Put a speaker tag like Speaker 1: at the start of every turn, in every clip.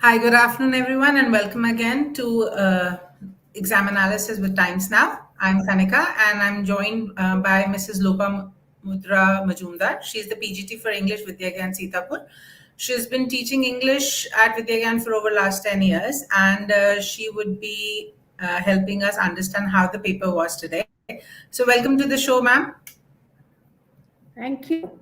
Speaker 1: Hi, good afternoon, everyone, and welcome again to Exam Analysis with Times Now. I'm Kanika, and I'm joined by Mrs. Lopa Mudra Majumdar. She's the PGT for English Vidyagyan Sitapur. She's been teaching English at Vidyagyan for over last 10 years, and she would be helping us understand how the paper was today. So welcome to the show, ma'am.
Speaker 2: Thank you.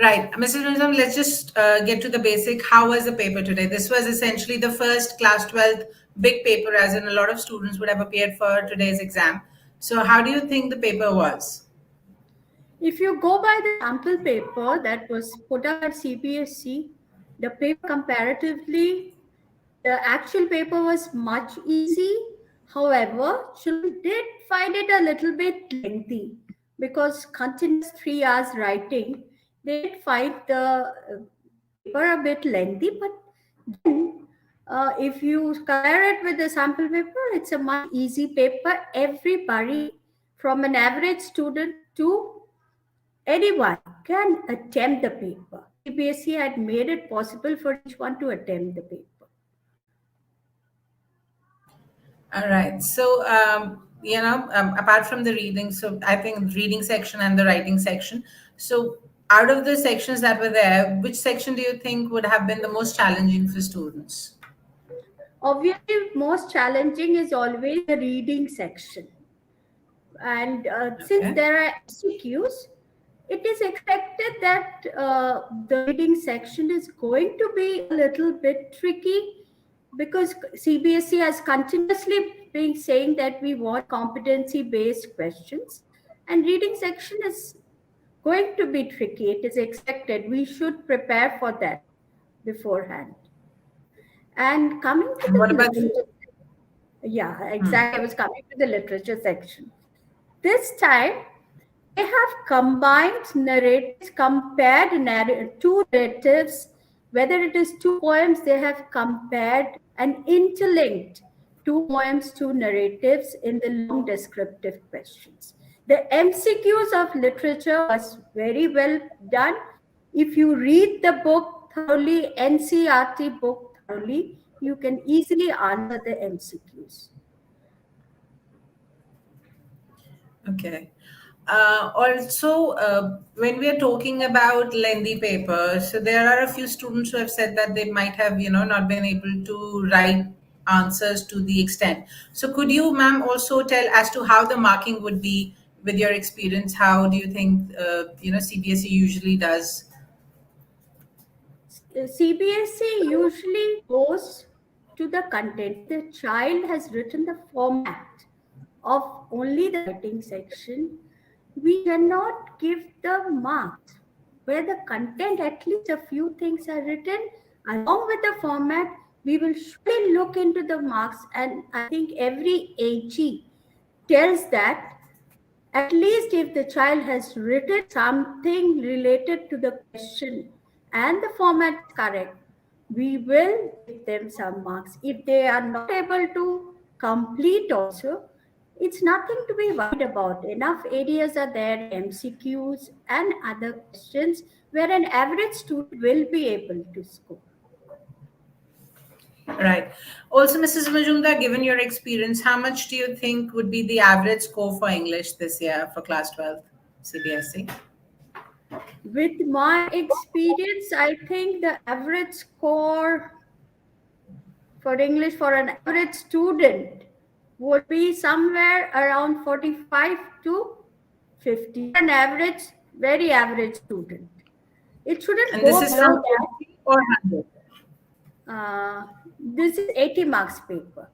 Speaker 1: Right. Mrs. Nizam, let's just get to the basic. How was the paper today? This was essentially the first class 12th big paper, as in a lot of students would have appeared for today's exam. So, how do you think the paper was?
Speaker 2: If you go by the sample paper that was put up at CBSE, the paper comparatively, the actual paper was much easy. However, children did find it a little bit lengthy because continuous 3 hours writing, they did find the paper a bit lengthy. But then, if you compare it with the sample paper, it's a much easy paper. Everybody, from an average student to anyone, can attempt the paper. CBSE had made it possible for each one to attempt the paper.
Speaker 1: All right. So, apart from the reading, so I think reading section and the writing section. So, out of the sections that were there, which section do you think would have been the most challenging for students?
Speaker 2: Obviously, most challenging is always the reading section. And since
Speaker 1: Okay.
Speaker 2: there are MCQs, it is expected that the reading section is going to be a little bit tricky because CBSE has continuously been saying that we want competency based questions, and reading section is going to be tricky. It is expected. We should prepare for that beforehand. And coming to
Speaker 1: And what
Speaker 2: the
Speaker 1: about?
Speaker 2: literature, yeah,
Speaker 1: Hmm.
Speaker 2: exactly. I was coming to the literature section. This time, they have combined narratives, compared two narratives, whether it is two poems, they have compared and interlinked two poems, two narratives in the long descriptive questions. The MCQs of literature was very well done. If you read the book thoroughly, NCRT book thoroughly, you can easily answer the MCQs.
Speaker 1: Okay. When we are talking about lengthy papers, so there are a few students who have said that they might have, not been able to write answers to the extent. So, could you, ma'am, also tell as to how the marking would be with your experience? How do you think, CBSE usually does?
Speaker 2: CBSE usually goes to the content. The child has written the format of only the writing section. We cannot give the marks where the content, at least a few things are written along with the format. We will surely look into the marks, and I think every AG tells that at least if the child has written something related to the question and the format is correct, we will give them some marks. If they are not able to complete also, it's nothing to be worried about. Enough areas are there, MCQs and other questions, where an average student will be able to score.
Speaker 1: Right. Also, Mrs. Majumdar, given your experience, how much do you think would be the average score for English this year for class 12 CBSE?
Speaker 2: With my experience, I think the average score for English for an average student would be somewhere around 45 to 50. An average, very average student. It shouldn't
Speaker 1: And this
Speaker 2: go
Speaker 1: is
Speaker 2: below
Speaker 1: from
Speaker 2: that.
Speaker 1: 50 or 100?
Speaker 2: This is 80 marks paper.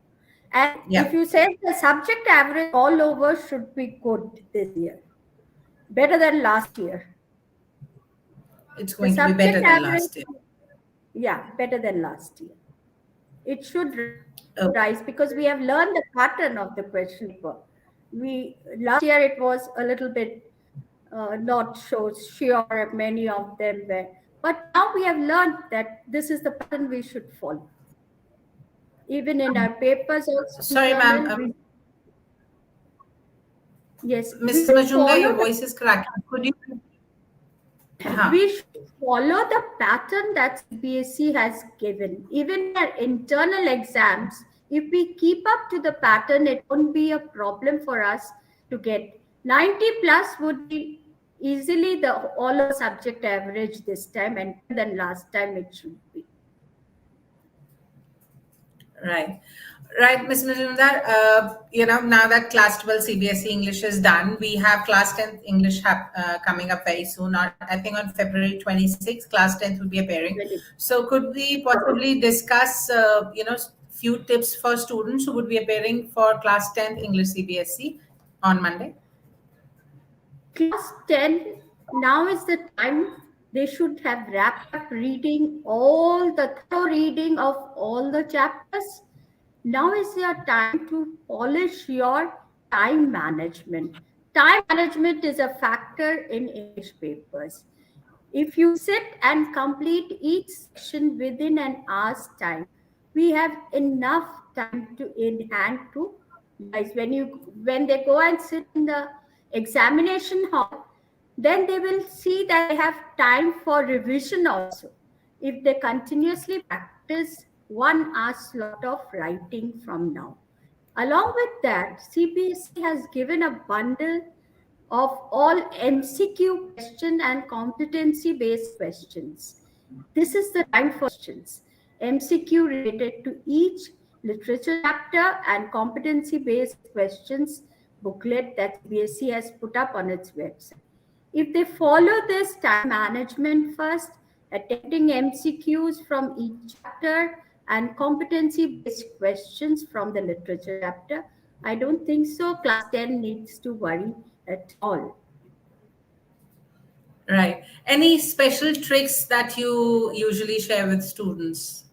Speaker 2: And if
Speaker 1: Yeah,
Speaker 2: you say the subject average all over should be good this year, better than last year.
Speaker 1: it's
Speaker 2: The
Speaker 1: going to be better
Speaker 2: subject
Speaker 1: than
Speaker 2: average,
Speaker 1: last year.
Speaker 2: yeah, better than last year. It should
Speaker 1: Okay.
Speaker 2: rise because we have learned the pattern of the question paper. We last year it was a little bit not so sure. Many of them were, but now we have learned that this is the pattern we should follow. Even in our papers, also
Speaker 1: Sorry, ma'am.
Speaker 2: internal, we yes we
Speaker 1: Mrs.
Speaker 2: should
Speaker 1: Majumdar,
Speaker 2: follow
Speaker 1: your
Speaker 2: the.
Speaker 1: voice is cracking. Could you? Huh.
Speaker 2: We should follow the pattern that CBSE has given. Even in our internal exams, if we keep up to the pattern, it won't be a problem for us to get 90 plus would be easily the all over subject average this time and than last time it should be.
Speaker 1: Right. Right, Ms. Majumdar. Now that Class 12 CBSE English is done, we have Class 10 English coming up very soon. I think on February 26th, Class 10th will be appearing.
Speaker 2: Really.
Speaker 1: So, could we possibly discuss, few tips for students who would be appearing for Class 10th English CBSE on Monday?
Speaker 2: Class 10, now is the time they should have wrapped up reading all the thorough reading of all the chapters. Now is your time to polish your time management. Time management is a factor in English papers. If you sit and complete each section within an hour's time, we have enough time to in hand to guys when they go and sit in the examination hall, then they will see that they have time for revision also. If they continuously practice 1 hour slot of writing from now. Along with that, CBSE has given a bundle of all MCQ question and competency based questions. This is the time for questions. MCQ related to each literature chapter and competency based questions booklet that CBSE has put up on its website. If they follow this time management first, attempting MCQs from each chapter and competency based questions from the literature chapter, I don't think so. Class 10 needs to worry at all.
Speaker 1: Right. Any special tricks that you usually share with students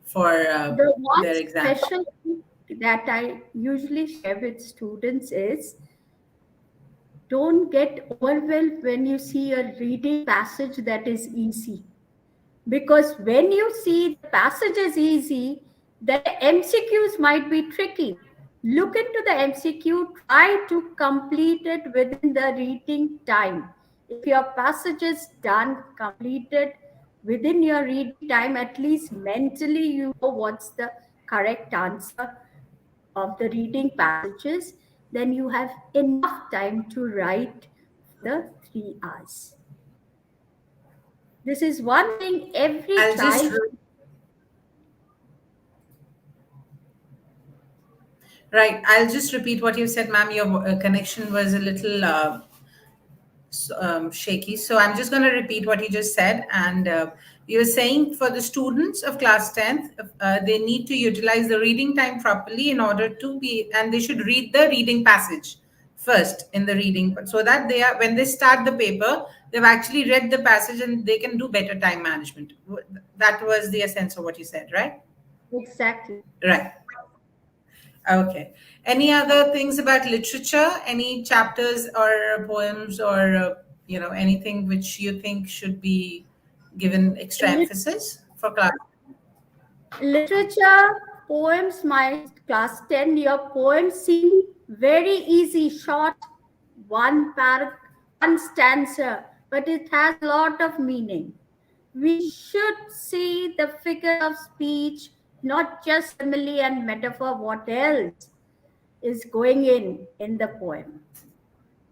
Speaker 1: for
Speaker 2: The one
Speaker 1: their exam?
Speaker 2: special thing that I usually share with students is don't get overwhelmed when you see a reading passage that is easy. Because when you see the passage is easy, the MCQs might be tricky. Look into the MCQ, try to complete it within the reading time. If your passage is done, completed within your reading time, at least mentally you know what's the correct answer of the reading passages, then you have enough time to write the 3 hours. This is one thing every
Speaker 1: I'll just
Speaker 2: child.
Speaker 1: Right. I'll just repeat what you said, ma'am. Your connection was a little shaky. So I'm just going to repeat what you just said. And you were saying for the students of class 10th, they need to utilize the reading time properly in order to be, and they should read the reading passage first in the reading, so that they are, when they start the paper, they've actually read the passage and they can do better time management. That was the essence of what you said, right?
Speaker 2: Exactly.
Speaker 1: Right. Okay. Any other things about literature? Any chapters or poems or anything which you think should be given extra
Speaker 2: Lit-
Speaker 1: emphasis for class?
Speaker 2: Literature, poems, my class 10, your poems seem very easy, short, one stanza, but it has a lot of meaning. We should see the figure of speech, not just simile and metaphor, what else is going in the poem.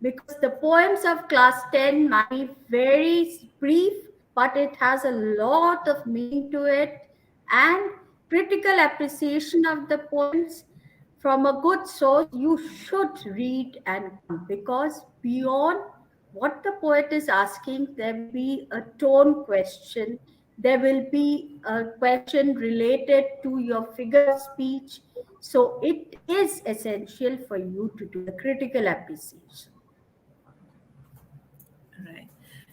Speaker 2: Because the poems of class 10 might be very brief, but it has a lot of meaning to it and critical appreciation of the poems from a good source you should read and come, because beyond what the poet is asking there will be a tone question, there will be a question related to your figure of speech, so it is essential for you to do the critical appreciation.
Speaker 1: Right.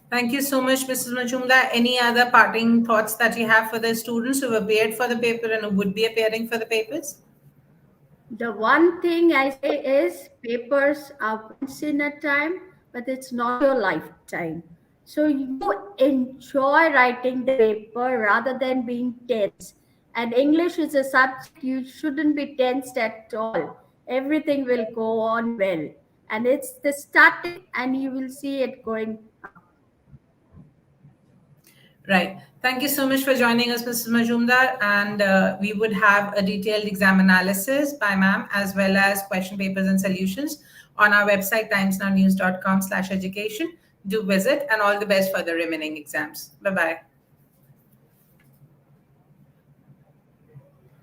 Speaker 1: Thank you so much, Mrs. Majumdar. Any other parting thoughts that you have for the students who have appeared for the paper and who would be appearing for the papers?
Speaker 2: The one thing I say is papers are once in a time, but it's not your lifetime. So you enjoy writing the paper rather than being tense. And English is a subject you shouldn't be tensed at all. Everything will go on well. And it's the starting, and you will see it going up.
Speaker 1: Right. Thank you so much for joining us, Mrs. Majumdar. And we would have a detailed exam analysis by ma'am, as well as question papers and solutions on our website, timesnownews.com/education. Do visit, and all the best for the remaining exams. Bye-bye.